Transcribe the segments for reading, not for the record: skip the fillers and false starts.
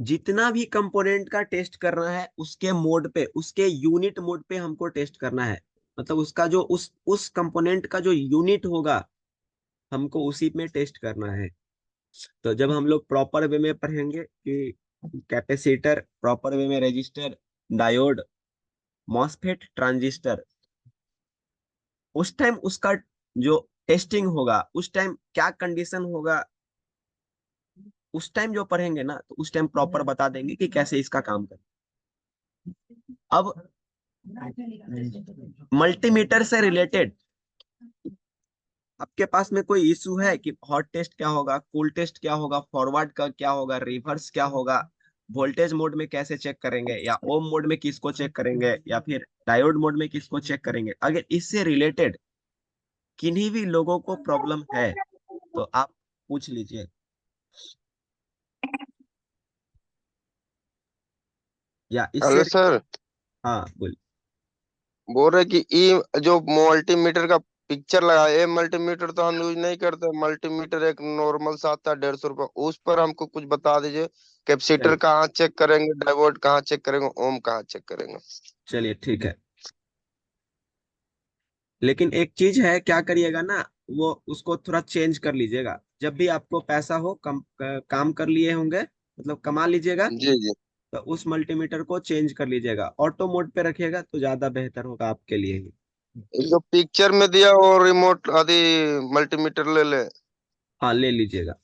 जितना भी कंपोनेंट का टेस्ट करना है उसके मोड पे, उसके यूनिट मोड पे हमको टेस्ट करना है। मतलब उसका जो उस कंपोनेंट का जो यूनिट होगा हमको उसी में टेस्ट करना है। तो जब हम लोग प्रॉपर वे में पढ़ेंगे कि कैपेसिटर, प्रॉपर वे में रेजिस्टर, डायोड, मॉसफेट, ट्रांजिस्टर, उस टाइम उसका जो टेस्टिंग होगा उस टाइम क्या कंडीशन होगा, उस टाइम जो पढ़ेंगे ना तो उस टाइम प्रॉपर बता देंगे कि कैसे इसका काम करें। अब मल्टीमीटर से रिलेटेड आपके पास में कोई इशू है कि हॉट टेस्ट क्या होगा, कूल टेस्ट क्या होगा, फॉरवर्ड का क्या होगा, रिवर्स क्या होगा, वोल्टेज मोड में कैसे चेक करेंगे, या ओम मोड में किसको चेक करेंगे, या फिर डायोड मोड में किसको चेक करेंगे, अगर इससे रिलेटेड किन्हीं भी लोगों को प्रॉब्लम है तो आप पूछ लीजिए। या इससे, हेलो सर। हाँ बोलिए। बोल रहे कि ई जो मल्टीमीटर का पिक्चर लगा है, ये मल्टीमीटर तो हम यूज नहीं करते। मल्टीमीटर एक नॉर्मल सा आता है 150 रुपये, उस पर हमको कुछ बता दीजिए। कैपेसिटर चलिए, कहाँ चेक करेंगे, डायोड कहाँ चेक करेंगे, ओम कहाँ चेक करेंगे। चलिए ठीक है। लेकिन एक चीज है, क्या करिएगा ना, वो उसको थोड़ा चेंज कर लीजिएगा। जब भी आपको पैसा हो, काम कर लिए होंगे, मतलब कमा लीजिएगा, जी जी। तो उस मल्टीमीटर को चेंज कर लीजिएगा, ऑटो मोड पे रखिएगा तो ज्यादा बेहतर होगा आपके लिए ही। जो पिक्चर में दिया वो रिमोट आदि मल्टीमीटर ले ले। हाँ ले लीजिएगा।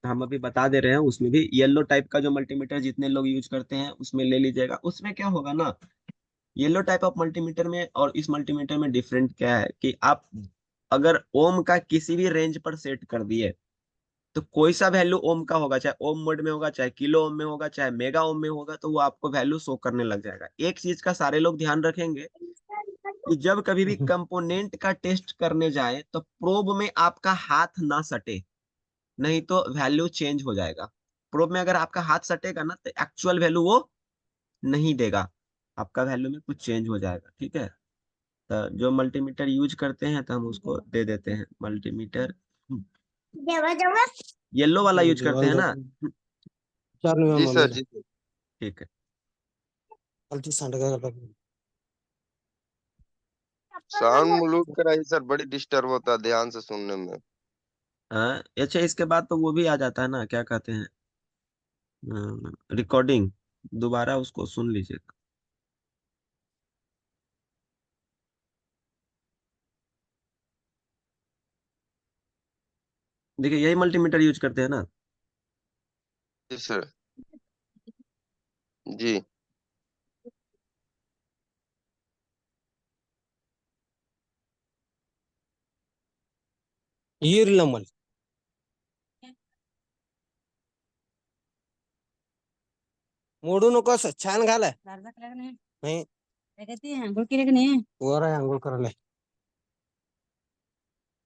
हम अभी बता दे रहे हैं, उसमें भी येलो टाइप का जो मल्टीमीटर जितने लोग यूज करते हैं उसमें ले लीजिएगा। उसमें क्या होगा ना, येलो टाइप ऑफ मल्टीमीटर में और इस मल्टीमीटर में डिफरेंट क्या है कि आप अगर ओम का किसी भी रेंज पर सेट कर दिए तो कोई सा वैल्यू ओम का होगा, चाहे ओम मोड में होगा, चाहे किलो ओम में होगा, चाहे मेगा ओम में होगा, तो वो आपको वैल्यू शो करने लग जाएगा। एक चीज का सारे लोग ध्यान रखेंगे कि जब कभी भी कंपोनेंट का टेस्ट करने जाए तो प्रोब में आपका हाथ ना सटे, नहीं तो वैल्यू चेंज हो जाएगा। प्रोब में अगर आपका हाथ सटेगा ना तो एक्चुअल वैल्यू वो नहीं देगा, आपका वैल्यू में कुछ चेंज हो जाएगा। ठीक है, तो जो मल्टीमीटर यूज करते हैं तो हम उसको दे देते हैं मल्टीमीटर। येलो वाला यूज करते दीवार हैं ना। जाते चार नहीं जी मम्मी सर, रे जी सर। ठीक है। गलती सांड का करता साउंड म्यूट कराइए सर, बड़ी डिस्टर्ब होता है ध्यान से सुनने में। हाँ अच्छा, इसके बाद तो वो भी आ जाता है ना, क्या कहते हैं, रिकॉर्डिंग, दोबारा उसको सुन लीजिएगा। देखिए यही मल्टीमीटर यूज करते हैं ना। जी सर। जी। ये रिलमल मोडू नकोस छान घालाय नाही वर आहे आंघोळ करायला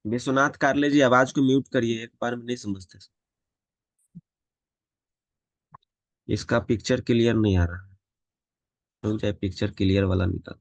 विश्वनाथ कार्ले जी, आवाज को म्यूट करिए, एक बार में नहीं समझते। इसका पिक्चर क्लियर नहीं आ रहा है, रुक जाए, पिक्चर क्लियर वाला निकाल।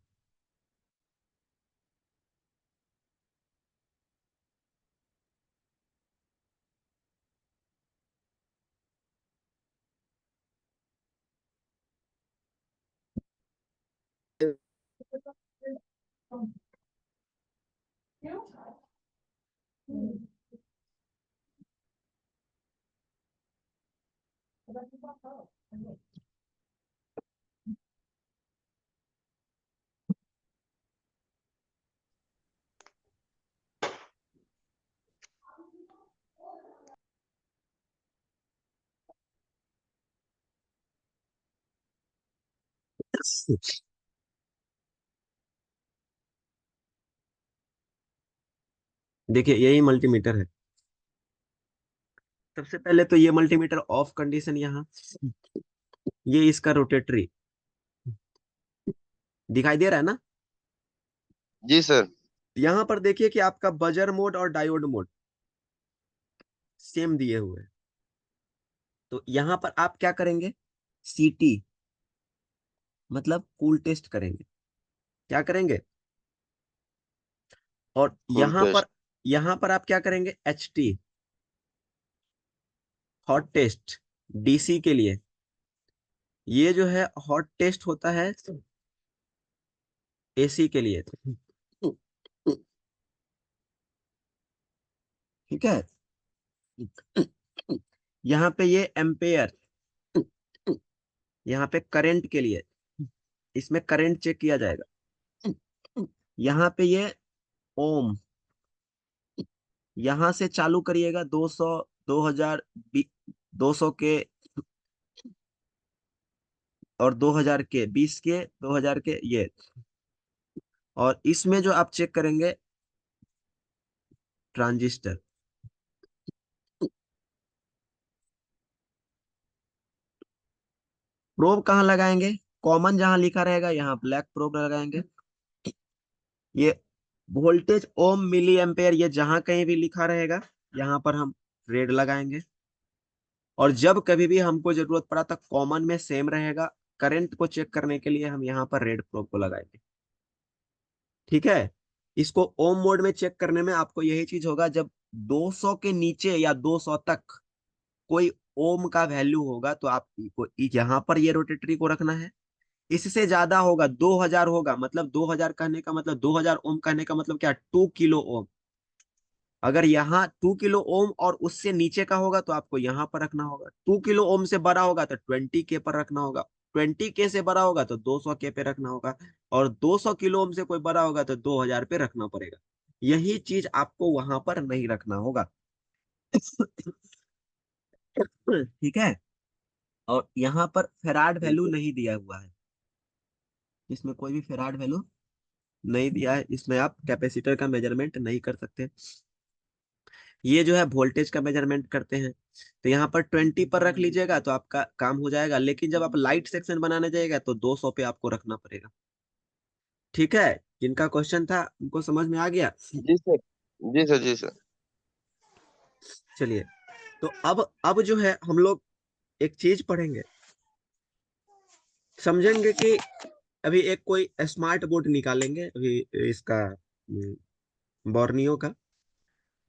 देखिए यही मल्टीमीटर है। सबसे पहले तो ये मल्टीमीटर ऑफ कंडीशन यहाँ, ये इसका रोटेटरी दिखाई दे रहा है ना। जी सर। यहाँ पर देखिए कि आपका बजर मोड और डायोड मोड सेम दिए हुए हैं। तो यहाँ पर आप क्या करेंगे, सीटी मतलब कूल टेस्ट करेंगे। क्या करेंगे, और कूल टेस्ट। यहाँ पर आप क्या करेंगे, H T, hot test, DC के लिए। ये जो है हॉट टेस्ट होता है एसी के लिए, ठीक है। यहाँ पे ये एम्पेयर, यहाँ पे करंट के लिए, इसमें करंट चेक किया जाएगा। यहाँ पे ये ओम, यहाँ से चालू करिएगा 200, 2000, 200 के और 2000 के, 20 के, 2000 के ये, और इसमें जो आप चेक करेंगे ट्रांजिस्टर। प्रोब कहाँ लगाएंगे? कॉमन जहां लिखा रहेगा यहाँ ब्लैक प्रोब लगाएंगे। ये वोल्टेज ओम मिली एम्पेयर ये जहां कहीं भी लिखा रहेगा यहाँ पर हम रेड लगाएंगे। और जब कभी भी हमको जरूरत पड़ा तो कॉमन में सेम रहेगा, करंट को चेक करने के लिए हम यहाँ पर रेड प्रोब को लगाएंगे, ठीक है। इसको ओम मोड में चेक करने में आपको यही चीज होगा, जब 200 के नीचे या 200 तक कोई ओम का वैल्यू होगा तो आपको यहाँ पर ये रोटेटरी को रखना है। इससे ज्यादा होगा, 2000 होगा, मतलब 2000 कहने का मतलब 2000 ओम कहने का मतलब क्या, 2 किलो ओम। अगर यहाँ 2 किलो ओम और उससे नीचे का होगा तो आपको यहाँ पर रखना होगा। 2 किलो ओम से बड़ा होगा तो 20 के पर रखना होगा, 20 के से बड़ा होगा तो 200 के पे रखना होगा, और 200 किलो ओम से कोई बड़ा होगा तो 2000 पे रखना पड़ेगा। यही चीज आपको वहां पर नहीं रखना होगा। ठीक है। और यहाँ पर फेराड वैल्यू नहीं दिया हुआ है, इसमें कोई भी फेराड वैल्यू नहीं दिया है, इसमें आप कैपेसिटर का मेजरमेंट नहीं कर सकते। ये जो है वोल्टेज का मेजरमेंट करते हैं, तो यहाँ पर 20 पर रख लीजिएगा तो आपका काम हो जाएगा, लेकिन जब आप लाइट सेक्शन बनाने जाएगा तो 200 पे आपको रखना पड़ेगा, ठीक है। जिनका क्वेश्चन था उनको समझ में आ गया? जी सर, जी सर, जी सर। चलिए, तो अब जो है हम लोग एक चीज पढ़ेंगे, समझेंगे कि अभी एक कोई स्मार्ट बोर्ड निकालेंगे अभी इसका, बोर्नियो का,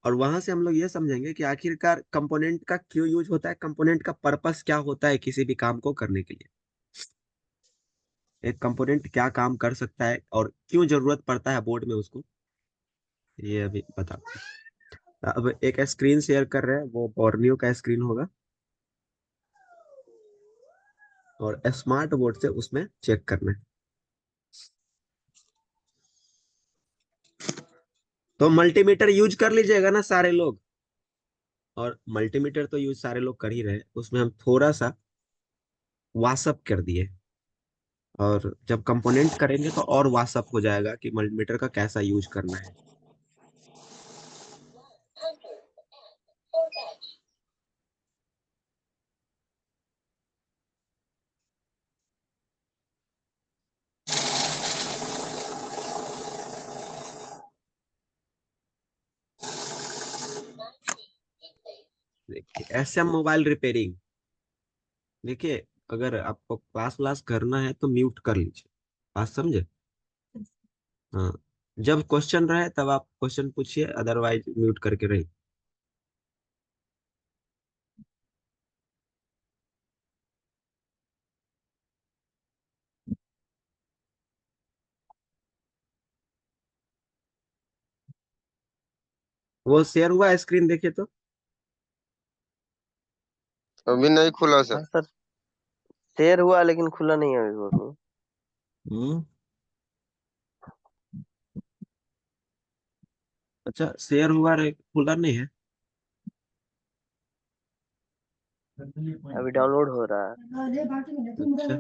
और वहां से हम लोग ये समझेंगे कि आखिरकार कंपोनेंट का क्यों यूज होता है, कंपोनेंट का पर्पस क्या होता है किसी भी काम को करने के लिए, एक कंपोनेंट क्या काम कर सकता है और क्यों जरूरत पड़ता है बोर्ड में उसको, ये अभी बताते हैं। अब एक स्क्रीन शेयर कर रहे हैं, वो बोर्नियो का स्क्रीन होगा, और स्मार्ट बोर्ड से उसमें चेक करना है। तो मल्टीमीटर यूज कर लीजिएगा ना सारे लोग, और मल्टीमीटर तो यूज सारे लोग कर ही रहे हैं, उसमें हम थोड़ा सा वासअप कर दिए, और जब कंपोनेंट करेंगे तो और वासअप हो जाएगा कि मल्टीमीटर का कैसा यूज करना है। देखिए एसएम मोबाइल रिपेयरिंग, देखिए अगर आपको क्लास क्लास करना है तो म्यूट कर लीजिए, बात समझे? हाँ, जब क्वेश्चन रहे तब आप क्वेश्चन पूछिए, अदरवाइज म्यूट करके रहिए। वो शेयर हुआ स्क्रीन देखिए तो। अभी नहीं खुला हाँ सर। सर, शेयर हुआ लेकिन खुला नहीं है अभी वो। हम्म, अच्छा शेयर हुआ रे, खुला नहीं है। अभी डाउनलोड हो रहा है। अच्छा,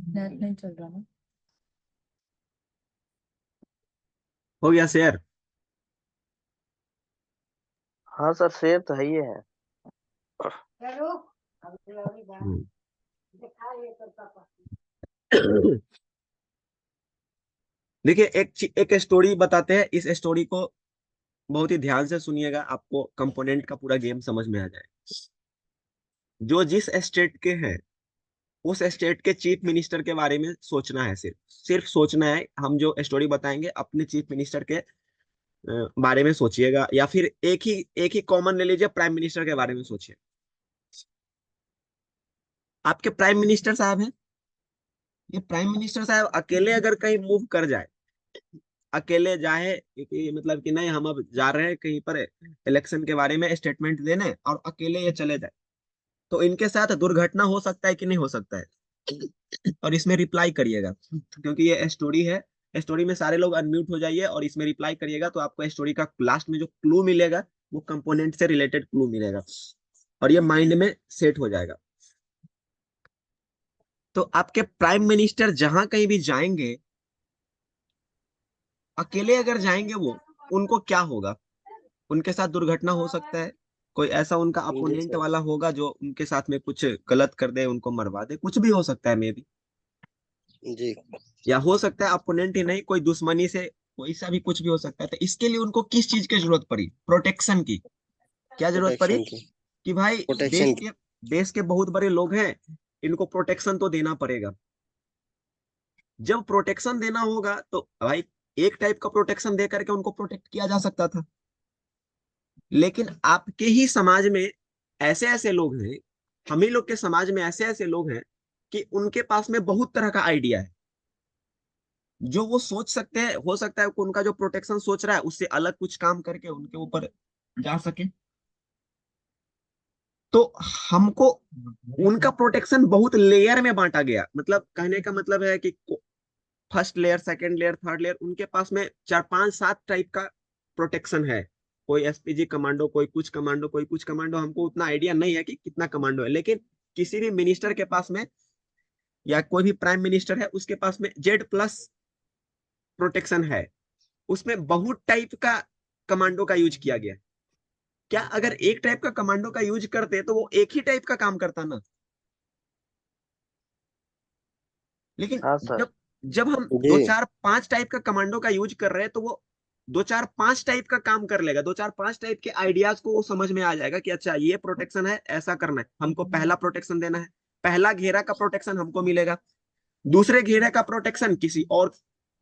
नेट नहीं चल रहा ना। हो गया शेयर। हाँ सर, शेयर तो है ही है। हम्म। देखिए एक स्टोरी बताते हैं, इस स्टोरी को बहुत ही ध्यान से सुनिएगा, आपको कंपोनेंट का पूरा गेम समझ में आ जाए। जो जिस स्टेट के हैं उस स्टेट के चीफ मिनिस्टर के बारे में सोचना है, सिर्फ सिर्फ सोचना है। हम जो स्टोरी बताएंगे अपने चीफ मिनिस्टर के बारे में सोचिएगा, या फिर एक ही कॉमन ले लीजिए, प्राइम मिनिस्टर के बारे में सोचिए। आपके प्राइम मिनिस्टर साहब हैं, ये प्राइम मिनिस्टर साहब अकेले अगर कहीं मूव कर जाए, अकेले जाए कि मतलब कि नहीं हम अब जा रहे हैं कहीं पर इलेक्शन के बारे में स्टेटमेंट देने, और अकेले ये चले जाए, तो इनके साथ दुर्घटना हो सकता है कि नहीं हो सकता है? और इसमें रिप्लाई करिएगा, क्योंकि ये स्टोरी है। स्टोरी में सारे लोग अनम्यूट हो जाइए और इसमें रिप्लाई करिएगा, तो आपको स्टोरी का लास्ट में जो क्लू मिलेगा वो कंपोनेंट से रिलेटेड क्लू मिलेगा, और ये माइंड में सेट हो जाएगा। तो आपके प्राइम मिनिस्टर जहां कहीं भी जाएंगे, अकेले अगर जाएंगे वो, उनको क्या होगा? उनके साथ दुर्घटना हो सकता है, कोई ऐसा उनका जी अपोनेंट सर। वाला होगा जो उनके साथ में कुछ गलत कर दे, उनको मरवा दे, कुछ भी हो सकता है मे बी। जी। या हो सकता है अपोनेंट ही नहीं, कोई दुश्मनी से कोई सा भी कुछ भी हो सकता है। तो इसके लिए उनको किस चीज की जरूरत पड़ी? प्रोटेक्शन की। क्या जरूरत पड़ी? प्रोटेक्शन की। कि भाई प्रोटेक्शन देश की। के देश के बहुत बड़े लोग हैं, इनको प्रोटेक्शन तो देना पड़ेगा। जब प्रोटेक्शन देना होगा तो भाई एक टाइप का प्रोटेक्शन दे करके उनको प्रोटेक्ट किया जा सकता था। लेकिन आपके ही समाज में ऐसे ऐसे लोग हैं, हम ही लोग के समाज में ऐसे ऐसे लोग हैं कि उनके पास में बहुत तरह का आइडिया है, जो वो सोच सकते हैं। हो सकता है कि उनका जो प्रोटेक्शन सोच रहा है उससे अलग कुछ काम करके उनके ऊपर जा सके। तो हमको उनका प्रोटेक्शन बहुत लेयर में बांटा गया, मतलब कहने का मतलब है कि first layer, second layer, third layer, उनके पास में 4 5 7 टाइप का प्रोटेक्शन है। कोई एसपीजी कमांडो, कोई कुछ कमांडो, कोई कुछ कमांडो, हमको उतना आइडिया नहीं है कि कितना कमांडो है। लेकिन किसी भी मिनिस्टर के पास में, या कोई भी प्राइम मिनिस्टर है उसके पास में Z+ प्रोटेक्शन है। उसमें बहुत टाइप का कमांडो का यूज किया गया। क्या अगर एक टाइप का कमांडो का यूज करते तो वो एक ही टाइप का काम करता ना? लेकिन हाँ सर। जब जब हम जी। 2 4 5 टाइप का कमांडो का यूज कर रहे हैं, तो वो 2 4 5 टाइप का काम कर लेगा। 2 4 5 टाइप के आइडियाज को वो समझ में आ जाएगा कि अच्छा ये प्रोटेक्शन है, ऐसा करना है हमको, पहला प्रोटेक्शन देना है, पहला घेरा का प्रोटेक्शन हमको मिलेगा, दूसरे घेरे का प्रोटेक्शन किसी और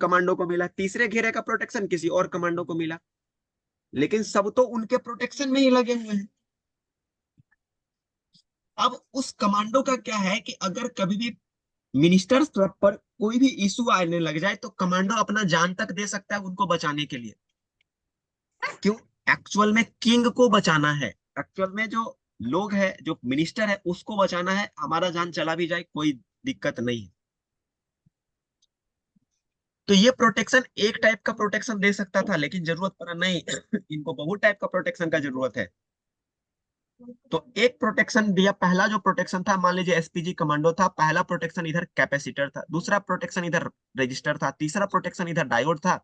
कमांडो को मिला, तीसरे घेरे का प्रोटेक्शन किसी और कमांडो को मिला। लेकिन सब तो उनके प्रोटेक्शन में ही लगे हुए हैं। अब उस कमांडो का क्या है कि अगर कभी भी मिनिस्टर्स तरफ पर कोई भी इशू आने लग जाए, तो कमांडो अपना जान तक दे सकता है उनको बचाने के लिए। क्यों? एक्चुअल में किंग को बचाना है, एक्चुअल में जो लोग है, जो मिनिस्टर है उसको बचाना है। हमारा जान चला भी जाए कोई दिक्कत नहीं है। तो ये प्रोटेक्शन एक टाइप का प्रोटेक्शन दे सकता था, लेकिन जरूरत पड़ा नहीं इनको बहुत टाइप का प्रोटेक्शन का जरूरत है। तो एक प्रोटेक्शन दिया, पहला जो प्रोटेक्शन था, मान लीजिए एसपीजी कमांडो था, पहला प्रोटेक्शन इधर कैपेसिटर था, दूसरा प्रोटेक्शन इधर रजिस्टर था, तीसरा प्रोटेक्शन इधर डायोड था,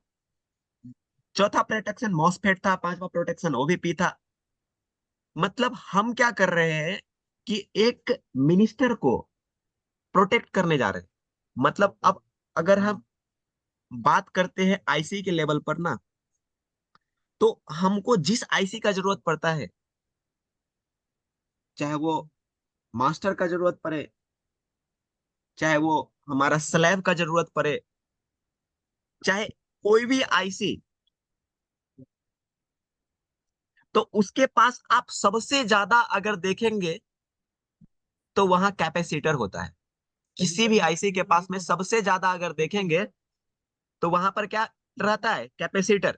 चौथा प्रोटेक्शन मॉसफेट था, पांचवा प्रोटेक्शन ओवीपी था। मतलब हम क्या कर रहे हैं कि एक मिनिस्टर को प्रोटेक्ट करने जा रहे हैं। मतलब अब अगर हम बात करते हैं आईसी के लेवल पर ना, तो हमको जिस आईसी का जरूरत पड़ता है, चाहे वो मास्टर का जरूरत पड़े, चाहे वो हमारा स्लैब का जरूरत पड़े, चाहे कोई भी आईसी, तो उसके पास आप सबसे ज्यादा अगर देखेंगे तो वहां कैपेसिटर होता है। किसी भी आईसी के पास में सबसे ज्यादा अगर देखेंगे तो वहां पर क्या रहता है? कैपेसिटर।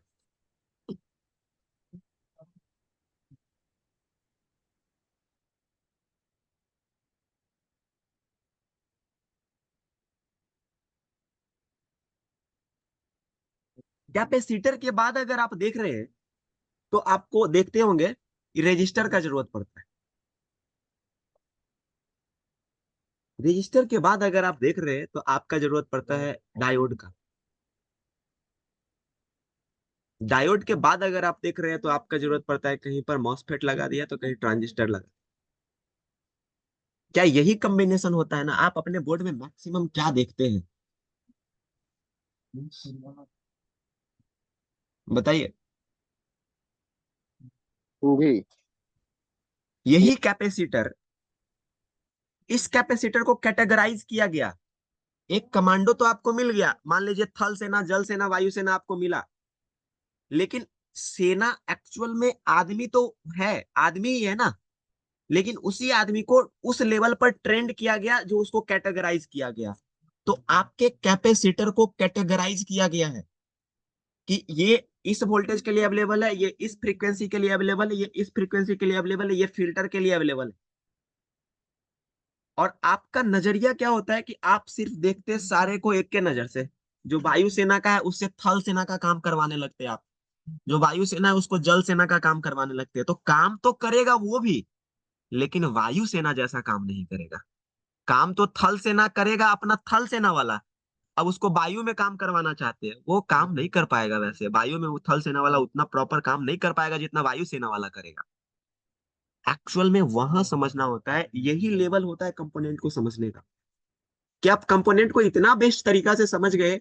कैपेसिटर के बाद अगर आप देख रहे हैं तो आपको देखते होंगे रजिस्टर का जरूरत पड़ता है। रजिस्टर के बाद अगर आप देख रहे हैं तो आपका जरूरत पड़ता है डायोड का। डायोड के बाद अगर आप देख रहे हैं तो आपका जरूरत पड़ता है, कहीं पर मॉसफेट लगा दिया तो कहीं ट्रांजिस्टर लगा। क्या यही कॉम्बिनेशन होता है ना? आप अपने बोर्ड में मैक्सिमम क्या देखते हैं, बताइए। जी। यही कैपेसिटर, इस कैपेसिटर को कैटेगराइज किया गया। एक कमांडो तो आपको मिल गया, मान लीजिए थल सेना, जल सेना, वायु सेना आपको मिला, लेकिन सेना एक्चुअल में आदमी तो है, आदमी ही है ना, लेकिन उसी आदमी को उस लेवल पर ट्रेंड किया गया जो उसको कैटेगराइज किया गया। तो आपके कैपेसिटर को कैटेगराइज किया गया है कि ये इस वोल्टेज के लिए अवेलेबल है, ये इस फ्रीक्वेंसी के लिए अवेलेबल है, ये इस फ्रीक्वेंसी के लिए अवेलेबल है, ये फिल्टर के लिए अवेलेबल है। और आपका नजरिया क्या होता है कि आप सिर्फ देखते हैं सारे को एक के नजर से। जो वायुसेना का है उससे थल सेना का काम करवाने लगते हैं आप, जो वायुसेना है उसको जल सेना का काम करवाने लगते हैं। तो काम तो करेगा वो भी, लेकिन वायुसेना जैसा काम नहीं करेगा। काम तो थल सेना करेगा अपना थल सेना वाला। अब उसको वायु में काम करवाना चाहते हैं, वो काम नहीं कर पाएगा। वैसे वायु में वो थल सेना वाला उतना प्रॉपर काम नहीं कर पाएगा जितना वायु सेना वाला करेगा। एक्चुअल में वहां समझना होता है, यही लेवल होता है कंपोनेंट को समझने का। कि आप कंपोनेंट को इतना बेस्ट तरीका से समझ गए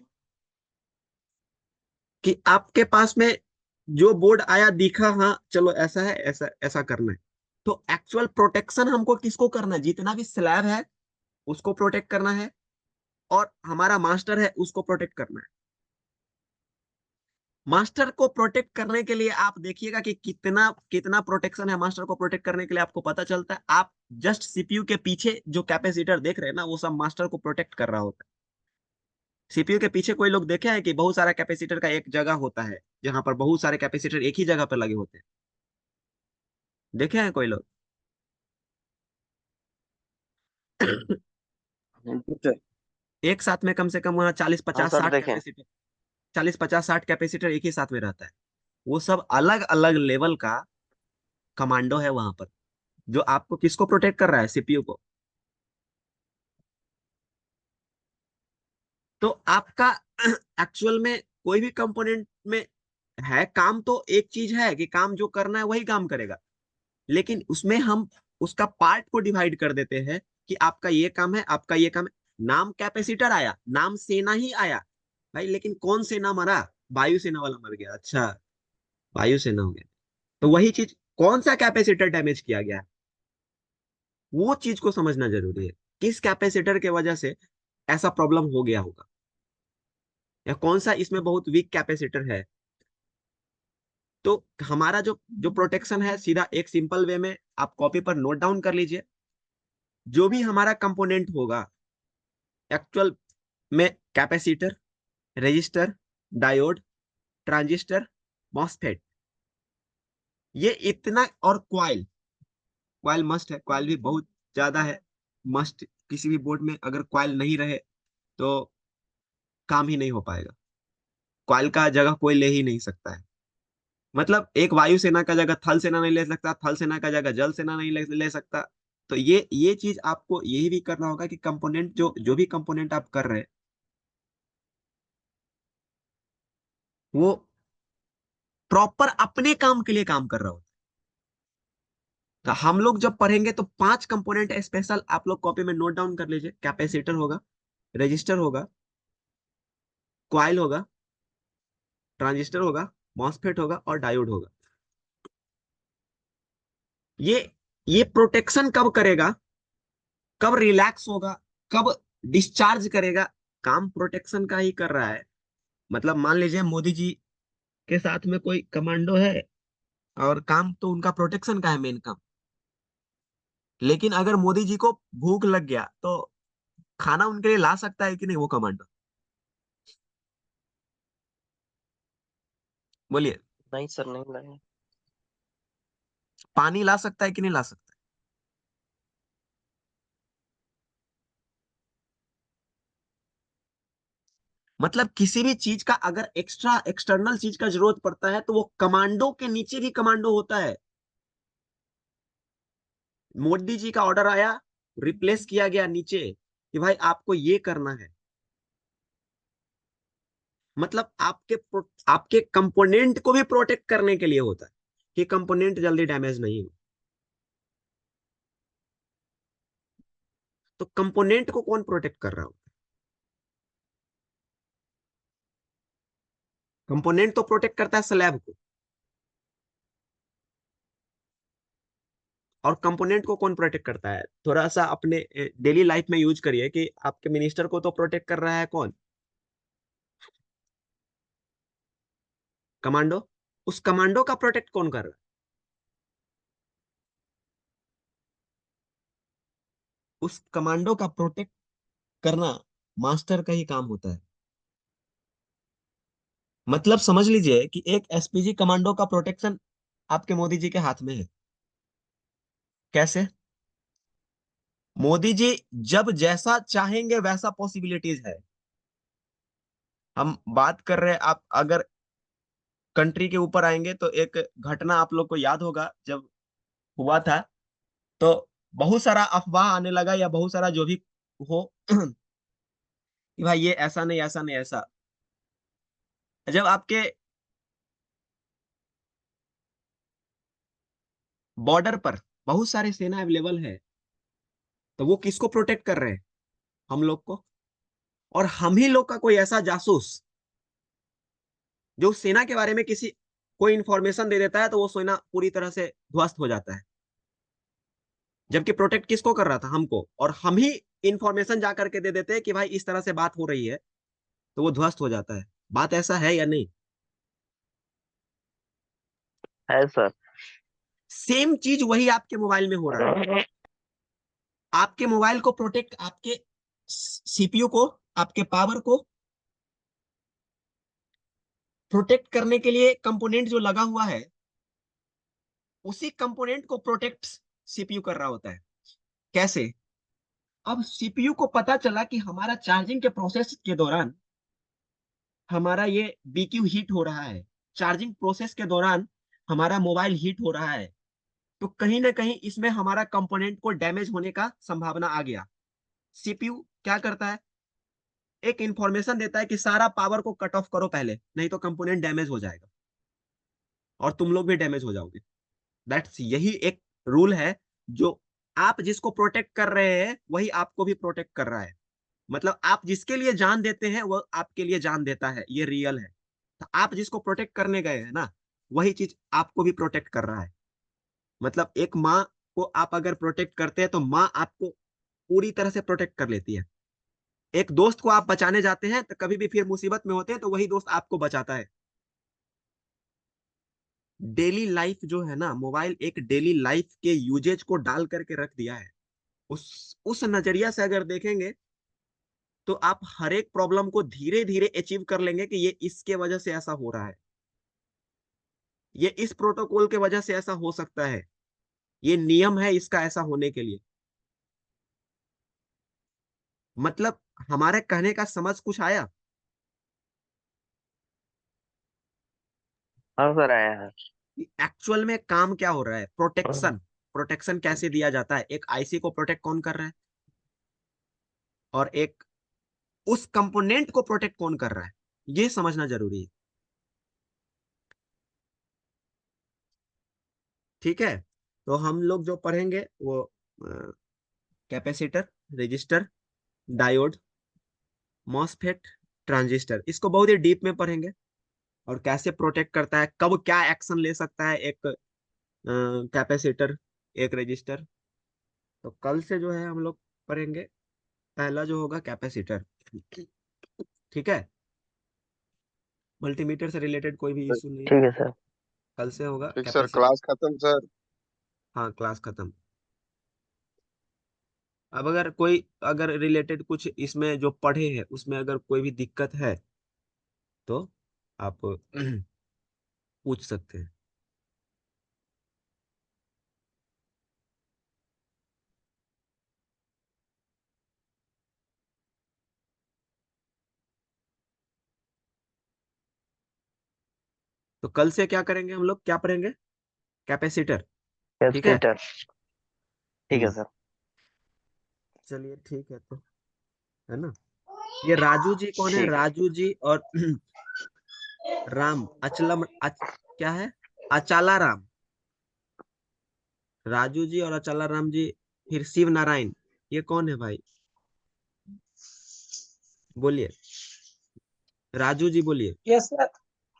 कि आपके पास में जो बोर्ड आया दिखा, हाँ चलो ऐसा है, ऐसा ऐसा करना है। तो एक्चुअल प्रोटेक्शन हमको किसको करना है? जितना भी स्लैब है उसको प्रोटेक्ट करना है, और हमारा मास्टर है उसको प्रोटेक्ट करना है। मास्टर को प्रोटेक्ट करने के लिए आप देखिएगा कि कितना कितना प्रोटेक्शन है। मास्टर को प्रोटेक्ट करने के लिए आपको पता चलता है, आप जस्ट सीपीयू के पीछे जो कैपेसिटर देख रहे हैं ना, वो सब मास्टर को प्रोटेक्ट कर रहा होता है। सीपीयू के पीछे कोई लोग देखे हैं कि बहुत सारा कैपेसिटर का एक जगह होता है जहां पर बहुत सारे कैपेसिटर एक ही जगह पर लगे होते हैं? देखे हैं कोई लोग? एक साथ में कम से कम वहाँ चालीस हाँ पचास सर साठ देखें। कैपेसिटर, 40 50 60 कैपेसिटर एक ही साथ में रहता है। वो सब अलग अलग लेवल का कमांडो है वहां पर, जो आपको किसको प्रोटेक्ट कर रहा है? सीपीयू को। तो आपका एक्चुअल में कोई भी कंपोनेंट में है, काम तो एक चीज है कि काम जो करना है वही काम करेगा, लेकिन उसमें हम उसका पार्ट को डिवाइड कर देते हैं कि आपका ये काम है, आपका ये काम है। नाम कैपेसिटर आया, नाम सेना ही आया भाई, लेकिन कौन सेना मरा? वायु सेना वाला मर गया। अच्छा, वायु सेना हो गया। तो वही चीज, कौन सा कैपेसिटर डैमेज किया गया है, वो चीज को समझना जरूरी है। किस कैपेसिटर के वजह से ऐसा प्रॉब्लम हो गया होगा, या कौन सा इसमें बहुत वीक कैपेसिटर है। तो हमारा जो जो प्रोटेक्शन है, सीधा एक सिंपल वे में आप कॉपी पर नोट डाउन कर लीजिए। जो भी हमारा कंपोनेंट होगा एक्चुअल में, capacitor, resistor, diode, transistor, MOSFET, ये इतना, और क्वाइल। क्वाइल मस्ट है, क्वाइल भी बहुत ज्यादा है मस्ट। किसी भी बोर्ड में अगर क्वाइल नहीं रहे तो काम ही नहीं हो पाएगा। क्वाइल का जगह कोई ले ही नहीं सकता है। मतलब एक वायुसेना का जगह थल सेना नहीं ले सकता, थल सेना का जगह जल सेना नहीं ले सकता। तो ये चीज आपको यही भी करना होगा कि कंपोनेंट, जो जो भी कंपोनेंट आप कर रहे हैं, वो प्रॉपर अपने काम के लिए काम कर रहा हो। तो हम लोग जब पढ़ेंगे तो 5 कंपोनेंट स्पेशल आप लोग कॉपी में नोट डाउन कर लीजिए। कैपेसिटर होगा, रजिस्टर होगा, क्वाइल होगा, ट्रांजिस्टर होगा, मॉसफेट होगा, और डायोड होगा। ये ये प्रोटेक्शन कब करेगा, कब रिलैक्स होगा, कब डिस्चार्ज करेगा? काम प्रोटेक्शन का ही कर रहा है। मतलब मान लीजिए मोदी जी के साथ में कोई कमांडो है, और काम तो उनका प्रोटेक्शन का है, मेन काम। लेकिन अगर मोदी जी को भूख लग गया तो खाना उनके लिए ला सकता है कि नहीं वो कमांडो? बोलिए। नहीं सर नहीं लगे। पानी ला सकता है कि नहीं ला सकता? मतलब किसी भी चीज का अगर एक्स्ट्रा एक्सटर्नल चीज का जरूरत पड़ता है तो वो कमांडो के नीचे भी कमांडो होता है। मोदी जी का ऑर्डर आया, रिप्लेस किया गया नीचे कि भाई आपको ये करना है। मतलब आपके कंपोनेंट को भी प्रोटेक्ट करने के लिए होता है कि कंपोनेंट जल्दी डैमेज नहीं हो। तो कंपोनेंट को कौन प्रोटेक्ट कर रहा हो? कंपोनेंट तो प्रोटेक्ट करता है स्लैब को। और कंपोनेंट को कौन प्रोटेक्ट करता है? थोड़ा सा अपने डेली लाइफ में यूज करिए कि आपके मिनिस्टर को तो प्रोटेक्ट कर रहा है कौन? कमांडो। उस कमांडो का प्रोटेक्ट कौन कर रहा है? उस कमांडो का प्रोटेक्ट करना मास्टर का ही काम होता है। मतलब समझ लीजिए कि एक एसपीजी कमांडो का प्रोटेक्शन आपके मोदी जी के हाथ में है। कैसे? मोदी जी जब जैसा चाहेंगे वैसा पॉसिबिलिटीज है। हम बात कर रहे हैं, आप अगर कंट्री के ऊपर आएंगे तो एक घटना आप लोग को याद होगा, जब हुआ था तो बहुत सारा अफवाह आने लगा, या बहुत सारा जो भी हो कि भाई ये ऐसा नहीं, ऐसा नहीं, ऐसा। जब आपके बॉर्डर पर बहुत सारी सेना अवेलेबल है, तो वो किसको प्रोटेक्ट कर रहे हैं? हम लोग को। और हम ही लोग का कोई ऐसा जासूस जो सेना के बारे में किसी कोई इंफॉर्मेशन दे देता है, तो वो सेना पूरी तरह से ध्वस्त हो जाता है। जबकि प्रोटेक्ट किसको कर रहा था? हमको। और हम ही इंफॉर्मेशन जा करके दे देते हैं कि भाई इस तरह से बात हो रही है, तो वो ध्वस्त हो जाता है। बात ऐसा है या नहीं? है सर। सेम चीज वही आपके मोबाइल में हो रहा है। आपके मोबाइल को प्रोटेक्ट, आपके सीपीयू को, आपके पावर को प्रोटेक्ट करने के लिए कंपोनेंट जो लगा हुआ है, उसी कंपोनेंट को प्रोटेक्ट सीपीयू कर रहा होता है। कैसे? अब सीपीयू को पता चला कि हमारा चार्जिंग के प्रोसेस के दौरान हमारा ये बीक्यू हीट हो रहा है, चार्जिंग प्रोसेस के दौरान हमारा मोबाइल हीट हो रहा है, तो कहीं ना कहीं इसमें हमारा कंपोनेंट को डैमेज होने का संभावना आ गया। सीपीयू क्या करता है? एक इंफॉर्मेशन देता है कि सारा पावर को कट ऑफ करो पहले, नहीं तो कंपोनेंट डैमेज हो जाएगा और तुम लोग भी डैमेज हो जाओगे। दैट्स यही एक रूल है, जो आप जिसको प्रोटेक्ट कर रहे हैं वही आपको भी प्रोटेक्ट कर रहा है। मतलब आप जिसके लिए जान देते हैं वो आपके लिए जान देता है, ये रियल है। तो आप जिसको प्रोटेक्ट करने गए हैं ना, वही चीज आपको भी प्रोटेक्ट कर रहा है। मतलब एक माँ को आप अगर प्रोटेक्ट करते हैं तो माँ आपको पूरी तरह से प्रोटेक्ट कर लेती है। एक दोस्त को आप बचाने जाते हैं तो कभी भी फिर मुसीबत में होते हैं तो वही दोस्त आपको बचाता है। डेली लाइफ जो है ना, मोबाइल एक डेली लाइफ के यूजेज को डाल करके रख दिया है। उस नजरिया से अगर देखेंगे तो आप हर एक प्रॉब्लम को धीरे धीरे अचीव कर लेंगे कि ये इसके वजह से ऐसा हो रहा है, ये इस प्रोटोकॉल के वजह से ऐसा हो सकता है, ये नियम है इसका ऐसा होने के लिए। मतलब हमारे कहने का समझ कुछ आया? हाँ सर, आया है। एक्चुअल में काम क्या हो रहा है? प्रोटेक्शन। प्रोटेक्शन कैसे दिया जाता है? एक आईसी को प्रोटेक्ट कौन कर रहा है, और एक उस कंपोनेंट को प्रोटेक्ट कौन कर रहा है, ये समझना जरूरी है। ठीक है, तो हम लोग जो पढ़ेंगे वो capacitor, resistor, diode, MOSFET, transistor, इसको बहुत ही डीप में पढ़ेंगे। और कैसे प्रोटेक्ट करता है, कब क्या एक्शन ले सकता है एक कैपेसिटर, एक रेजिस्टर। तो कल से जो है हम लोग पढ़ेंगे, पहला जो होगा कैपेसिटर। ठीक है, मल्टीमीटर से रिलेटेड कोई भी इशू नहीं है। ठीक है सर। कल से होगा ठीक सर, कैपेसिटर। क्लास खत्म सर। हाँ, क्लास खत्म। अब अगर कोई, अगर रिलेटेड कुछ इसमें जो पढ़े हैं उसमें अगर कोई भी दिक्कत है तो आप पूछ सकते हैं। तो कल से क्या करेंगे हम लोग, क्या पढ़ेंगे? कैपेसिटर। ठीक है। कैपेसिटर। ठीक है हम्म। सर। चलिए ठीक है, तो है ना। ये राजू जी कौन है? ठीक है। राजू जी और राम अचलम क्या है? अचाला राम। राजू जी और अचाला राम जी। फिर शिव नारायण, ये कौन है भाई? बोलिए, राजू जी बोलिए। Yes sir.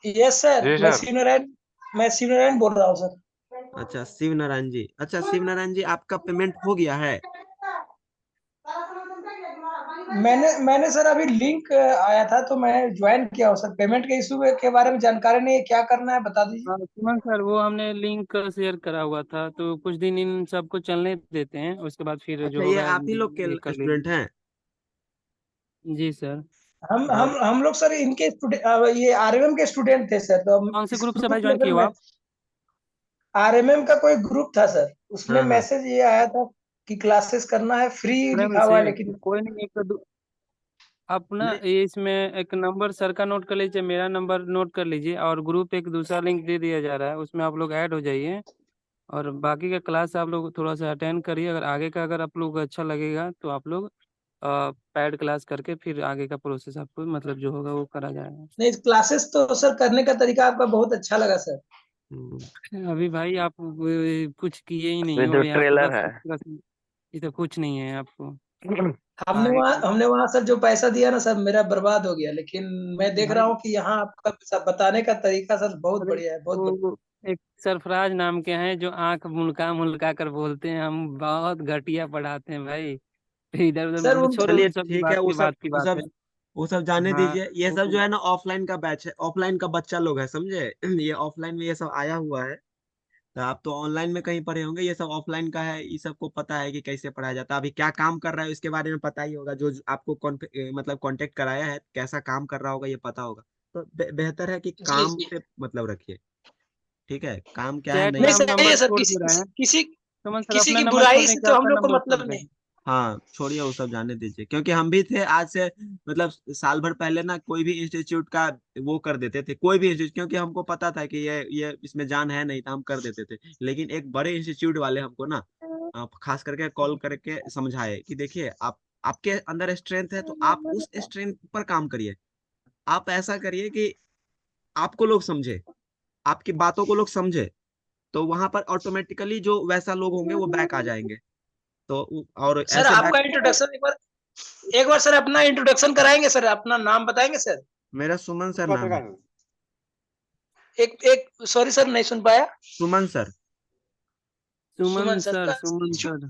यस सर, जी सर। मैं शिव नारायण बोल रहा हूँ सर। अच्छा शिव नारायण जी, अच्छा शिव नारायण जी, आपका पेमेंट हो गया है? मैंने सर अभी लिंक आया था तो मैं ज्वाइन किया हूँ सर। पेमेंट के इशू के बारे में जानकारी नहीं है, क्या करना है बता दीजिए। हाँ सुमन सर, वो हमने लिंक शेयर करा हुआ था, तो कुछ दिन इन सबको चलने देते हैं, उसके बाद फिर अच्छा, जो ये होगा आप ही लोग ये के कर स्टूडेंट लीजिए। हैं? जी सर। हम लोग सर इनके ये आरएमएम के स्टूडेंट थे सर, तो हम कौन से इस ग्रुप से भाई ग्रुप में ज्वाइन किए सर हो मैं आप? आरएमएम का कोई ग्रुप था सर, उसमें हाँ हाँ। मैसेज ये आया था कि क्लासेस करना है, फ्री प्रेम लिखा हुआ है से लेकिन। कोई नहीं, एक अपना नहीं, ये इसमें एक नंबर सर का नोट कर लीजिए, मेरा नंबर नोट कर लीजिए, और ग्रुप एक दूसरा लिंक दे दिया जा रहा है, उसमें आप लोग ऐड हो जाइए, और बाकी का क्लास आप लोग थोड़ा सा अटेंड करिए। अगर आगे का अगर आप लोग अच्छा लगेगा तो आप लोग पैड क्लास करके फिर आगे का प्रोसेस आपको मतलब जो होगा वो करा जाएगा। नहीं, क्लासेस तो सर करने का तरीका आपका बहुत अच्छा लगा सर। अभी भाई आप कुछ किए ही नहीं ये हो जो यहाँ पे, ट्रेलर बस है। ये तो कुछ नहीं है आपको हमने आगे वहाँ का। हमने वहाँ सर जो पैसा दिया ना सर, मेरा बर्बाद हो गया, लेकिन मैं देख रहा भाई हूँ कि यहाँ आपका सब बताने का तरीका सर बहुत अरे बढ़िया है, बहुत बढ़िया। वो एक सरफराज नाम के हैं जो आंख मुनका मुनका कर बोलते हैं, हम बहुत घटिया पढ़ाते हैं भाई। इधर सर उधर छोड़ो, चलिए उन सब की ठीक है, बात वो की सब बात की वो बात सब है। वो सब जाने हाँ दीजिए। ये वो सब जो है ना ऑफलाइन का बैच है, ऑफलाइन का बच्चा लोग है, समझे? ये ऑफलाइन में ये सब आया हुआ है। तो आप तो ऑनलाइन में कहीं पढ़े होंगे, ये सब ऑफलाइन का है। ये सबको पता है कि कैसे पढ़ाया जाता है। अभी क्या काम कर रहा है इसके बारे में पता ही होगा, जो आपको मतलब कांटेक्ट कराया है कैसा काम कर रहा होगा ये पता होगा। तो बेहतर है कि जी काम जी। से मतलब रखिए। ठीक है, काम क्या है चैट नहीं नहीं में हम है। सही है नंबर सर, छोड़ किसी दे रहे किसी हैं। किसी सुमन सर किसी अपना की नंबर छोड़ बुराई दें से कि तो हम आपका लोग को नंबर छोड़ मतलब दें? नहीं। हाँ छोड़िए, वो सब जाने दीजिए, क्योंकि हम भी थे आज से मतलब साल भर पहले ना कोई भी इंस्टीट्यूट का वो कर देते थे, कोई भी इंस्टीट्यूट, क्योंकि हमको पता था कि ये इसमें जान है नहीं, तो हम कर देते थे। लेकिन एक बड़े इंस्टीट्यूट वाले हमको ना खास करके कॉल करके समझाए कि देखिए आप, आपके अंदर स्ट्रेंथ है तो आप उस स्ट्रेंथ पर काम करिए। आप ऐसा करिए कि आपको लोग समझे, आपकी बातों को लोग समझे, तो वहां पर ऑटोमेटिकली जो वैसा लोग होंगे वो बैक आ जाएंगे। तो और सर ऐसे बैक। आपका इंट्रोडक्शन एक बार सर अपना इंट्रोडक्शन कराएंगे सर, अपना नाम बताएंगे सर। मेरा सुमन सर नाम है। एक एक सॉरी सर, नहीं सुन पाया। सुमन सर। सुमन सुमन सर सर, का सुमन सर।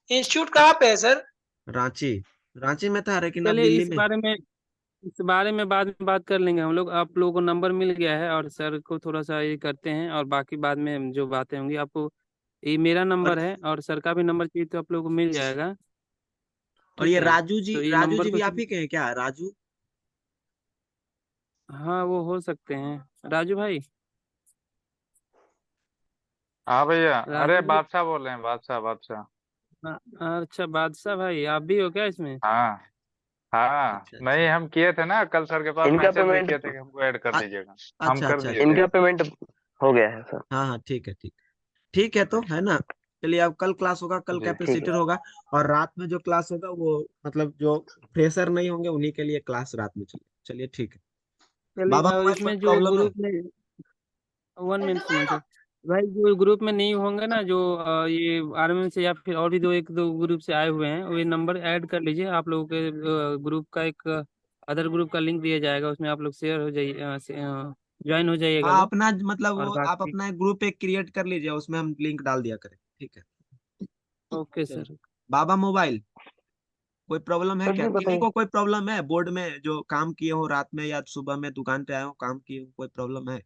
इंस्टीट्यूट कहाँ पे है सर? रांची। रांची में था लेकिन अब चलिए दिल्ली में। इस बारे में बाद में बात कर लेंगे हम लोग। आप लोगों को नंबर मिल गया है, और सर को थोड़ा सा ये करते हैं, और बाकी बाद में जो बातें होंगी आपको, ये मेरा और नंबर है और सर का भी नंबर चाहिए तो आप लोगों को मिल जाएगा। ठीक ये है, राजू जी, तो ये राजू नंबर जी को भी आप ही के हैं क्या, राजू? हाँ वो हो सकते हैं, राजू भाई। हाँ भैया, अरे राजू जी। बादशाह बोल रहे हैं, बादशाह बादशाह। अच्छा बादशाह भाई, आप भी हो क्या इसमें? हाँ हाँ, अच्छा नहीं अच्छा। हम किए थे ना, कल सर के पास इनका मैसेज भी पेमेंट किए थे कि हमको ऐड कर अ- दीजिएगा। हम अच्छा कर अच्छा दिए अच्छा। थे। इनका पेमेंट हो गया है सर। हाँ हाँ ठीक है, ठीक। ठीक है तो है ना। चलिए अब कल क्लास होगा, कल जी ठीक कैपेसिटर है। होगा। और रात में जो क्लास होगा वो मतलब जो फ्रेशर नहीं होंगे उन्हीं के लिए क्लास रात में चलिए। चलिए ठीक है। चलिए, बाबा और मोबाइल कोई इसमें जो प्रॉब्लम है? ग्रुप में 1 मिनट सुनो सर। भाई जो ग्रुप में नहीं होंगे ना, जो ये आर्मी से या फिर और भी दो एक दो ग्रुप से आए हुए हैं, वो ये नंबर ऐड कर लीजिए। आप लोगों के ग्रुप का एक अदर ग्रुप का लिंक दिया जाएगा, उसमें आप लोग शेयर हो जाइए, ज्वाइन हो जाइएगा हाँ लोग। अपना मतलब और वो आप बाकी अपना एक ग्रुप एक क्रिएट कर लीजिए, उसमें हम लिंक डाल दिया करें, ठीक है। ओके चलिए। सर। बाबा मोबाइल कोई प्रॉब्लम है सर क्या, जी किन्हीं बताइए। को कोई प्रॉब्लम है बोर्ड में जो काम किए हो रात में या सुबह में दुकान पे आए हो काम किए हो, कोई प्रॉब्लम है?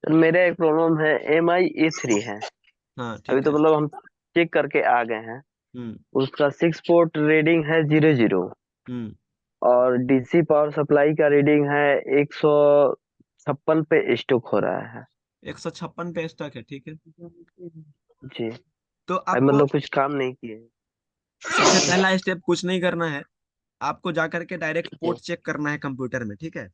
सर मेरा एक प्रॉब्लम है, MI A3 है। हाँ अभी ठीक तो है। मतलब हम चेक करके आ गए हैं। हम्म उसका 6 पोर्ट रीडिंग है 00, हम्म। और DC पावर सप्लाई का रीडिंग है 156 पे स्टॉक हो रहा है। 156 पे स्टक है, ठीक है। जी। तो अभी आपको मतलब कुछ काम नहीं किए। सबसे पहला स्टेप कुछ नहीं करना है। आपको जा करके डायरेक्ट जी पोर्ट चेक करना है कंप्यूटर में, ठीक है।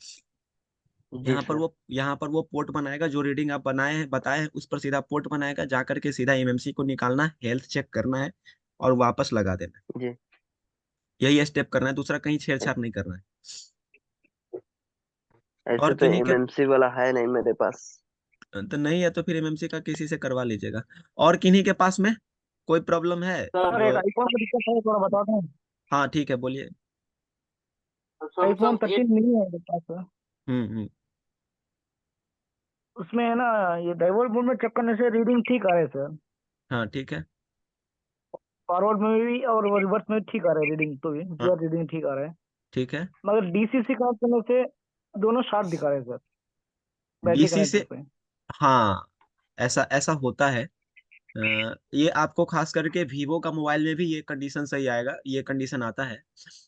जी सर। यहाँ पर वो पोर्ट बनाएगा, जो रीडिंग आप बनाए हैं बताए हैं उस पर सीधा पोर्ट बनाएगा, जा करके सीधा एमएमसी को निकालना है, हेल्थ चेक करना है और वापस लगा देना है। जी। यही स्टेप करना है, दूसरा कहीं छेड़छाड़ नहीं करना है। और ऐसे तो किन्हीं के MMC वाला है नहीं मेरे पास। तो नहीं है तो फिर एमएमसी का किसी से करवा लीजिएगा। और किन्हीं के पास में कोई प्रॉब्लम है सर एक जो? आईफोन का दिक्कत है, थोड़ा बता दें। हाँ ठीक है, बोलिए। आईफोन 13 मिनी है मेरे पास सर। हम्म। उसमें है ना, ये डाइवर्ट मोड में चेक करने से रीडिंग ठीक आ रहा है सर। हाँ ठीक है। फॉरवर्ड में भी और रिवर्स में भी ठीक आ रहा है रीडिंग, तो भी हाँ पूरा रीडिंग ठीक आ रहा है। ठीक है। मगर डीसीसी कनेक्ट करने से दोनों शॉर्ट दिखा रहे हैं सर, बैटरी डीसी कनेक्टर से, पे। हाँ ऐसा ऐसा होता है। ये आपको खास करके वीवो का मोबाइल में भी ये कंडीशन सही आएगा, ये कंडीशन आता है।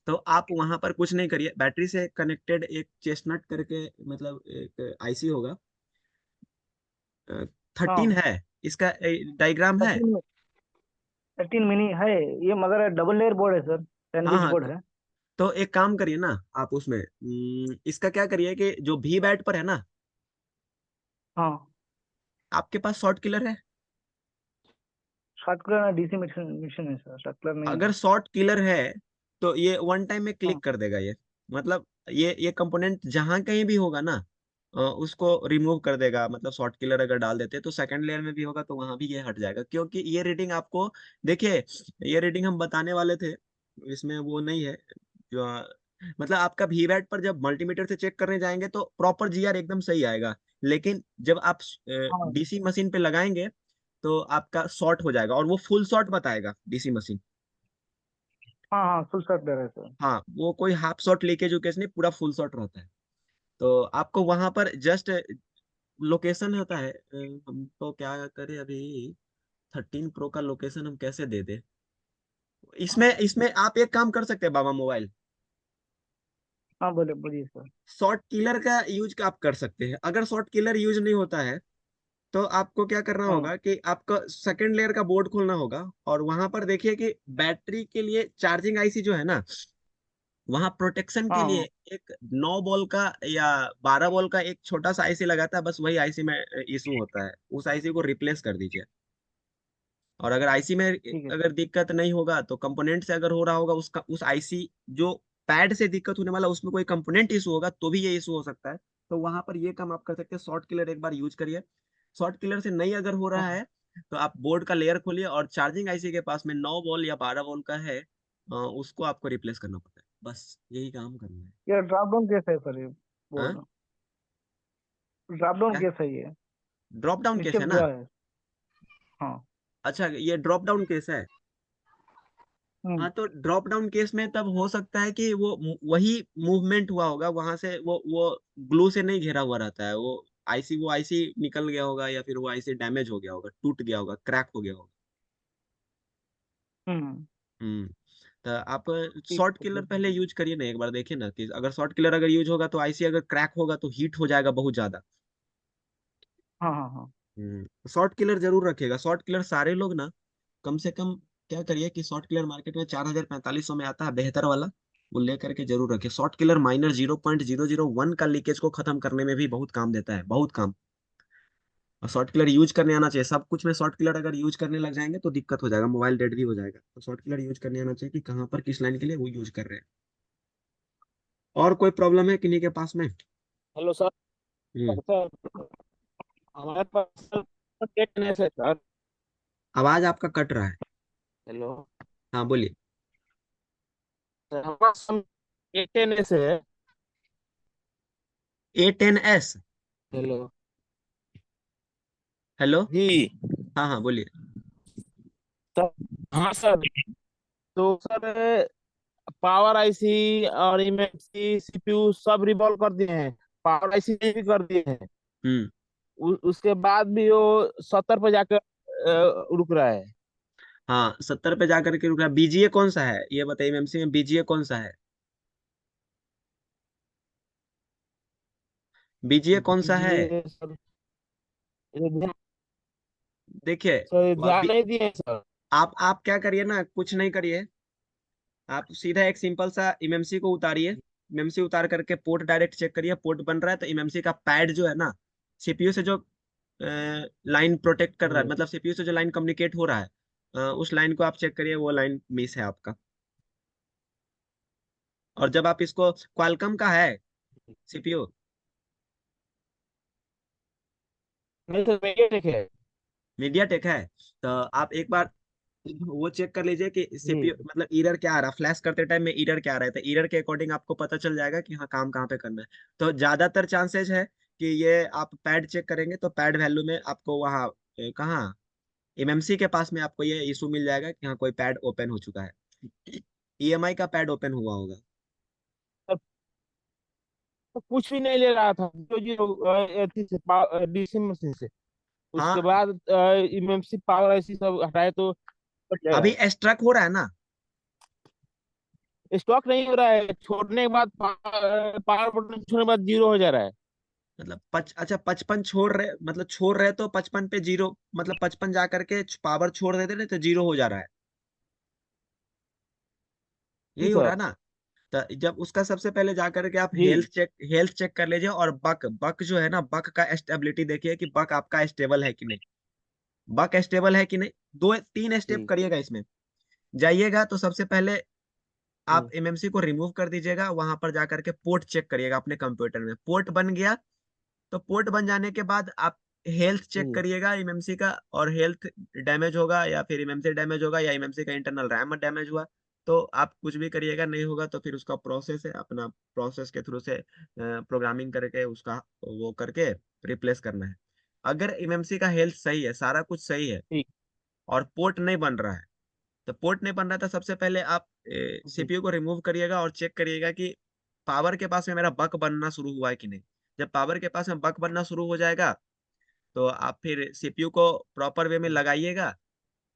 तो आप वहां पर कुछ नहीं करिए, बैटरी से कनेक्टेड एक चेस्टनट करके मतलब एक आईसी होगा, 13 हाँ, है, इसका डायग्राम है। 13 13 मिनी है ये, मगर डबल लेयर बोर्ड है सर, हाँ सैंडविच हाँ, बोर्ड है। तो एक काम करिए ना, आप उसमें इसका क्या करिए कि जो भी बैट पर है ना, हाँ, आपके पास शॉर्ट किलर है? Short colour DC mission mission है सर, शॉर्ट कलर नहीं अगर है। शॉर्ट किलर है तो ये वन टाइम में हाँ क्लिक कर देगा ये, मतलब ये कंपोनेंट जहां कहीं भी होगा ना, उसको रिमूव कर देगा। मतलब शॉर्ट किलर अगर डाल देते तो सेकंड लेयर में भी होगा तो वहां भी ये हट जाएगा, क्योंकि ये रीडिंग आपको, देखिए ये रीडिंग हम बताने वाले थे, इसमें वो नहीं है जो मतलब आपका वीवैट पर जब मल्टीमीटर से चेक करने जाएंगे तो प्रॉपर जीआर एकदम सही आएगा, लेकिन जब आप हाँ डीसी मशीन पे लगाएंगे तो आपका शॉर्ट हो जाएगा और वो फुल शॉर्ट बताएगा डीसी मशीन। हाँ हाँ, फुल शॉट दे रहे हैं सर। हाँ, वो कोई हाफ शॉट लीकेज उकेज नहीं, पूरा फुल शॉट रहता है। तो आपको वहां पर जस्ट लोकेशन होता है, हम तो क्या करें अभी, 13 प्रो का लोकेशन हम कैसे दे दे? इसमें इसमें आप एक काम कर सकते हैं बाबा मोबाइल, हाँ बोले, बोलिए सर। शॉर्ट किलर का यूज आप कर सकते हैं। अगर शॉर्ट किलर यूज नहीं होता है तो आपको क्या करना हाँ होगा कि आपका सेकंड लेयर का बोर्ड खोलना होगा, और वहां पर देखिए कि बैटरी के लिए चार्जिंग आईसी जो है ना, वहां प्रोटेक्शन के हाँ लिए हाँ, एक 9 वोल्ट का या 12 वोल्ट का एक छोटा सा आईसी लगाता है, बस वही आईसी में इशू होता है, उस आईसी को रिप्लेस कर दीजिए। और अगर आईसी में ठीक है अगर दिक्कत नहीं होगा तो कंपोनेंट से अगर हो रहा होगा, उसका उस आईसी जो पैड से दिक्कत होने वाला उसमें कोई कंपोनेंट इशू होगा तो भी ये इशू हो सकता है। तो वहां पर ये काम आप कर सकते हैं, शॉर्ट किलर एक बार यूज करिए। शॉर्ट किलर से नहीं अगर हो रहा हाँ। है तो आप बोर्ड का लेयर खोलिए, और चार्जिंग आईसी के पास में 9 वोल्ट या 12 वोल्ट का है, उसको आपको रिप्लेस करना पड़ता है, बस यही काम करना है। ये ड्रॉप डाउन कैसे है सर, ये हाँ, बोर्ड ड्रॉप डाउन क्या कैसे है ये, ड्रॉप डाउन केस नीचे है ना? क्या है? हाँ। अच्छा, ये ड्रॉप डाउन केस है। हम्म। हाँ, तो ड्रॉप डाउन केस में तब हो सकता है कि वो वही मूवमेंट हुआ होगा वहां से, वो ग्लू से नहीं घेरा हुआ रहता है, वो आईसी निकल गया होगा, या फिर वो आईसी डैमेज हो गया होगा, टूट गया होगा, क्रैक हो गया होगा। हम्म। हम्म। तो आप ठीक शॉर्ट है, किलर ठीक है। पहले यूज करिए ना, एक बार देखिए ना कि अगर शॉर्ट किलर अगर यूज होगा तो आईसी अगर क्रैक होगा तो हीट हो जाएगा बहुत ज्यादा। हाँ हाँ हाँ। शॉर्ट किलर जरूर रखिएगा, शॉर्ट किलर सारे लोग ना कम से कम क्या करिए कि शॉर्ट किलर मार्केट में 4,000 4500 में आता है बेहतर वाला, वो लेकर के जरूर रखिए। शॉर्ट किलर माइनर 0.001 का लीकेज को खत्म करने में भी बहुत काम देता है, बहुत काम। और शॉर्ट किलर यूज करने आना चाहिए, सब कुछ में शॉर्ट किलर अगर यूज करने लग जाएंगे तो दिक्कत हो जाएगा, मोबाइल डेड भी हो जाएगा। तो शॉर्ट किलर यूज करने आना चाहिए कि कहाँ पर किस लाइन के लिए वो यूज कर रहे हैं। और कोई प्रॉब्लम है किन्हीं के पास में? Hello sir. हम्म। सर, हमारे पास डेट नहीं है सर। आवाज आपका कट रहा है। हेलो हाँ बोलिए। सर, हमारे पास एटेन है। A10s? Hello hello. जी हाँ हाँ बोलिए। सर। हाँ सर, तो सर पावर आईसी और एमएमसी सीपीयू सब रिवॉल्व कर दिए हैं, पावर आईसी भी कर दिए हैं। हम्म। उसके बाद भी वो 70 पे जाकर रुक रहा है। हाँ, 70 पे जाकर के रुका। बीजीए कौन सा है ये बताइए, एमसी में बीजीए कौन सा है? बीजीए कौन सा है? ये सर, ये देखिए, ध्यान नहीं दिए सर। आप क्या करिए ना, कुछ नहीं करिए, आप सीधा एक सिंपल सा एमएमसी को उतारिए। एमएमसी उतार करके पोर्ट डायरेक्ट चेक करिए, पोर्ट बन रहा है तो एमएमसी का पैड जो है ना, सीपीयू से जो लाइन प्रोटेक्ट कर रहा है, जी। मतलब सीपीयू से जो लाइन कम्युनिकेट हो रहा है, उस लाइन को आप चेक करिए, वो लाइन मिस है आपका। और जब आप इसको, क्वालकॉम का है सीपीयू? नहीं सर, मीडियाटेक है। मीडियाटेक है? तो आप एक बार वो चेक कर लीजिए कि जी। सीपीयू मतलब एरर क्या आ रहा है, फ्लैश करते टाइम में एरर क्या आ रहा है, तो एरर के अकॉर्डिंग आपको पता चल जाएगा कि हाँ काम कहाँ पे करना है। तो ज्यादातर चांसेस है कि ये आप पैड चेक करेंगे तो पैड वैल्यू में आपको वहाँ कहाँ एमएमसी के पास में आपको ये इशू मिल जाएगा कि हाँ कोई पैड ओपन हो चुका है। ईएमआई का पैड ओपन हुआ होगा। तो कुछ भी नहीं ले रहा था जो एथी से डीसी मशीन से। उसके हाँ बाद एमएमसी पावर ऐसी सब हटाए तो बच अभी जाएगा। एक्सट्रैक्ट हो रहा है ना। स्टॉक नहीं हो रहा है, छोड़ने के बाद पावर बटन छोड़ने के बाद जीरो हो जा रहा है। मतलब अच्छा 55 छोड़ रहे, मतलब छोड़ रहे तो 55 पे जीरो, मतलब 55 जा करके पावर छोड़ देते ना तो जीरो हो जा रहा है, जी यही हो रहा सर। है ना। तो जब उसका सबसे पहले जा करके आप जी हेल्थ चेक कर लीजिए, और बक बक जो है ना, बक का स्टेबिलिटी देखिए कि बक आपका स्टेबल है कि नहीं। बक स्टेबल है कि नहीं, दो तीन स्टेप जी। करिएगा इसमें। जाइएगा तो सबसे पहले आप हम्म, एमएमसी को रिमूव कर दीजिएगा, वहां पर जाकर के पोर्ट चेक करिएगा अपने कंप्यूटर में। पोर्ट बन गया तो पोर्ट बन जाने के बाद आप हेल्थ चेक जी करिएगा एमएमसी का, और हेल्थ डैमेज होगा या फिर एमएमसी डैमेज होगा या एमएमसी का इंटरनल रैम डैमेज हुआ तो आप कुछ भी करिएगा, नहीं होगा तो फिर उसका प्रोसेस है, अपना प्रोसेस के थ्रू से प्रोग्रामिंग करके उसका वो करके रिप्लेस करना है। अगर एमएमसी का हेल्थ सही है, सारा कुछ सही है, ठीक। और पोर्ट नहीं बन रहा है, तो पोर्ट नहीं बन रहा था, सबसे पहले आप जी सीपीयू को रिमूव करिएगा और चेक करिएगा कि पावर के पास में मेरा बक बनना शुरू हुआ है कि नहीं। जब पावर के पास में बक बनना शुरू हो जाएगा तो आप फिर सीपीयू को प्रॉपर वे में लगाइएगा।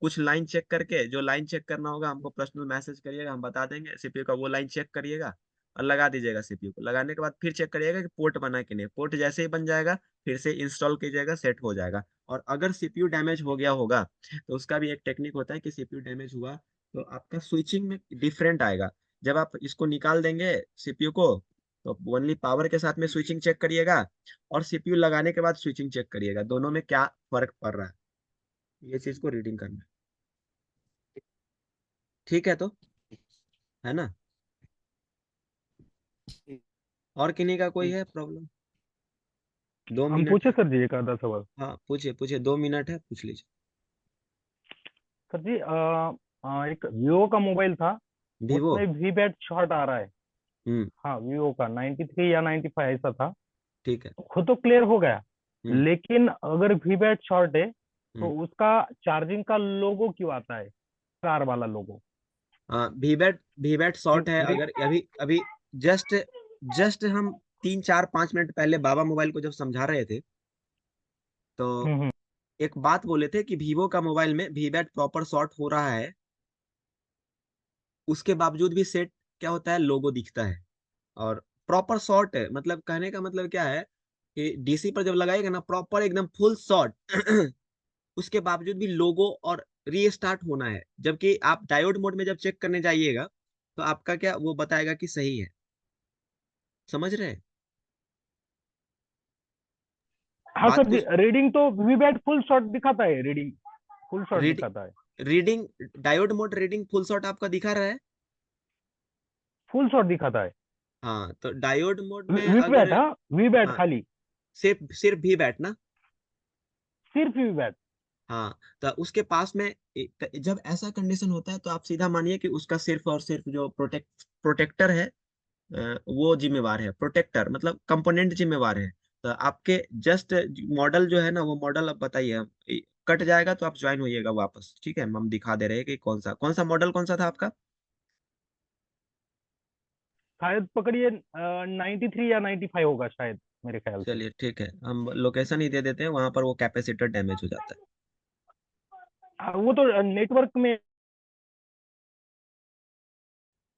कुछ लाइन चेक करके, जो लाइन चेक करना होगा हमको पर्सनल मैसेज करिएगा, हम बता देंगे। सीपीयू का वो लाइन चेक करिएगा और लगा दीजिएगा। सीपीयू को लगाने के बाद फिर चेक करिएगा कि पोर्ट बना है कि नहीं। पोर्ट जैसे ही बन जाएगा फिर से इंस्टॉल कीजिएगा, सेट हो जाएगा। और अगर सीपीयू डैमेज हो गया होगा तो उसका भी एक टेक्निक होता है कि सीपीयू डैमेज हुआ तो आपका स्विचिंग में डिफरेंट आएगा। जब आप इसको निकाल देंगे सीपीयू को, तो ओनली पावर के साथ में स्विचिंग चेक करिएगा, और सीपीयू लगाने के बाद स्विचिंग चेक करिएगा, दोनों में क्या फर्क पड़ रहा है, ये चीज को रीडिंग करना है। ठीक है तो, है ना। और किन्हीं का कोई है प्रॉब्लम? दो हम मिनट पूछे है। सर जी एक आधा सवाल। हाँ पूछिए पूछिए, 2 मिनट है, पूछ लीजिए। सर जी एक वीवो का मोबाइल था, वीवो। उसमें वी बैट शॉट आ रहा है। हम्म। हाँ वीवो का 93 या 95 ऐसा था। ठीक है। खुद तो क्लियर हो गया, हम्म। लेकिन अगर वी बैट शॉर्ट है तो हम्म। उसका चार्जिंग का लोगो क्यों आता है, स्टार वाला लोगो? हाँ वीवैट शॉर्ट है। अगर अभी अभी जस्ट जस्ट हम 3 4 5 मिनट पहले बाबा मोबाइल को जब समझा रहे थे तो हम्म। एक बात बोले थे कि वीवो का मोबाइल में वीवैट प्रॉपर शॉर्ट हो रहा है, उसके बावजूद भी सेट क्या होता है, लोगो दिखता है। और प्रॉपर शॉर्ट है, मतलब कहने का मतलब क्या है कि डीसी पर जब लगाएगा ना प्रॉपर एकदम फुल शॉर्ट उसके बावजूद भी लोगो और रीस्टार्ट होना है, जबकि आप डायोड मोड में जब चेक करने जाइएगा तो आपका क्या वो बताएगा कि सही है। समझ रहे हैं हाँ बात सर जी, कुछ। रीडिंग तो वी बैट फुल शॉट दिखाता है, रीडिंग फुल शॉट रीडिंग दिखाता है। Reading diode mode reading full shot आपका दिखा रहा है। फुल शॉट दिखाता है। हाँ तो डायोड मोड में वी अगर, बैट, हाँ वी बैट हाँ खाली, सिर्फ सिर्फ भी बैठ ना। सिर्फ वी बैट। हाँ तो उसके पास में जब ऐसा कंडीशन होता है तो आप सीधा मानिए कि उसका सिर्फ और सिर्फ जो प्रोटेक्टर है, वो जिम्मेवार है। प्रोटेक्टर मतलब कंपोनेंट जिम्मेवार है। तो आपके जस्ट मॉडल जो है ना, वो मॉडल अब बताइए। हम कट जाएगा तो आप ज्वाइन होइएगा वापस, ठीक है। हम दिखा दे रहे हैं कि कौन सा मॉडल कौन सा था आपका। शायद पकड़िए 93 या 95 होगा शायद, मेरे ख्याल से। चलिए ठीक है, हम लोकेशन ही दे देते हैं, वहां पर वो कैपेसिटर डैमेज हो जाता है। वो तो नेटवर्क में